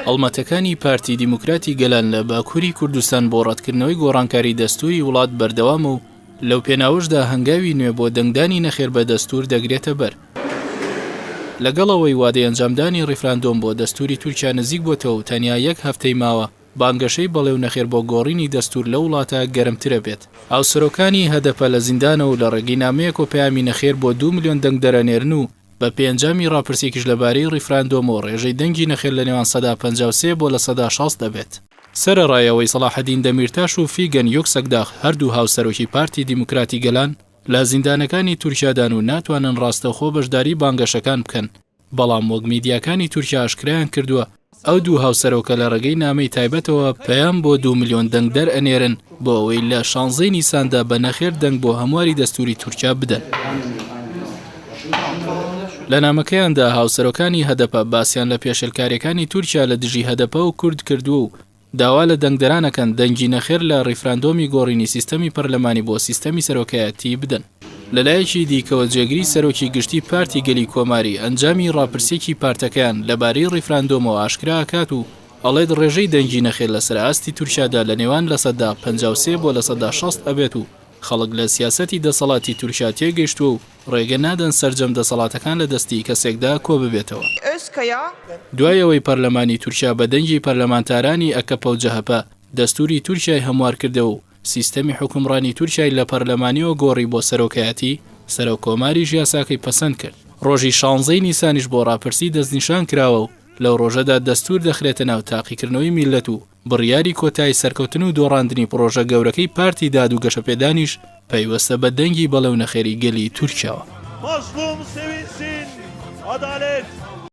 هەڵمەتەکانی پارتی دیموکراتی گەلان لە باکووری کوردستان بۆ ڕەتکردنەوەی گۆڕانکاری دەستوری وڵات بەردەوامە و لەو پێناوەشدا هەنگاوی نوێ بۆ دەنگدانی نەخێر بە دەستور دەگرێتە بەر. لەگەڵەوەی وادەی ئەنجامدانی ڕیفراندۆم بۆ دەستوری تورکیا نزیک بۆتەوە و تەنیا یەک هەفتەی ماوە بانگەشەی بەڵێو نەخێر بۆ گۆڕینی دەستور لە وڵاتە گەرمترە بێت. هاوسەرۆکانی هەدەپە لە زیندانەوە لە ڕێگەی نامەیەک و پەیامی نەخێر بۆ 2 ملیۆن دەنگ دەرەنێرن و بە پێنجامی ڕاپرسێکیش لەبارەی ڕیفراندۆمەوە ڕێژەی دەنگی نەخێر لە نێوان 53 بۆ لە 60 دەبێت. سەرەڕایەوەی سەلاحەدین دەمیرتاش و فیگەن یۆکسەکداغ هەردوو هاوسەرۆکی پارتی دیموکراتی گەلان لە زیندانەکانی تورکیادان و ناتوانن ڕاستەوخۆ بەشداری بانگەشەکان بکەن، بەڵام وەک میدیاکانی تورکیا ئاشکرایان کردووە ئەو دوو هاوسەرۆکە لە ڕێگەی نامەی تایبەتەوە پەیام بۆ 2 ملیۆن دەنگ دەرئەنێرن بۆ ئەوەی لە 16 نیساندا بە نەخێر دەنگ بۆ هەمواری دەستوری تورکیا بدەن. لە نامەکەیاندا هاوسەرۆکانی هەدەپە باسییان لە پێشێلکاریەکانی تورکیا لە دژی هەدەپە و کورد کردووە و داوا لە دەنگدەرانەکەن دەنگی نەخێر لە ڕیفراندۆمی گۆڕینی سیستەمی پەرلەمانی بۆ سیستەمی سەرۆکایەتی بدەن. لەلایەکی دیکەوە جێگری سەرۆکی گشتی پارتی گەلی کۆماری ئەنجامی ڕاپرسێکی پارتەکەیان لەبارەی ڕیفراندۆمەوە ئاشکرا ئەکات و ئەڵێت ڕێژەی دەنگی نەخێر لە سەرئاستی تورکیادا لە نێوان لە 53 بۆ لە 60 ئەبێت و خەڵک لە سیاسەتی دەسەڵاتی تورکیا تێگەیشتووە و ڕێگە نادەن سەرجەم دەسەڵاتەکان لە دەستی کەسێکدا کۆ ببێتەوە. دوایەوەی پەرلەمانی تورکیا بە دەنگی پەرلەمانتارانی ئەکەپە و جەهەپە دەستوری تورکیای هەموار کردەوە و سیستەمی حکومڕانی تورکیای لە پەرلەمانیەوە گۆڕی بۆ سەرۆکایەتی سەرۆکۆماری یاساکەی پەسەند کرد. ڕۆژی 16 نیسانیش بۆ ڕاپرسی دەستنیشان کراوە و لەو ڕۆژەدا دەستور دەخرێتە ناو تاقیکردنەوەی میلەت و بڕیاری کۆتایی سەرکەوتن و دۆڕاندنی پرۆژە گەورەکەی پارتی داد و گەشەپێدانیش پەیوەستە بە دەنگی بەڵێو نەخێری گەلی تورکیاوە.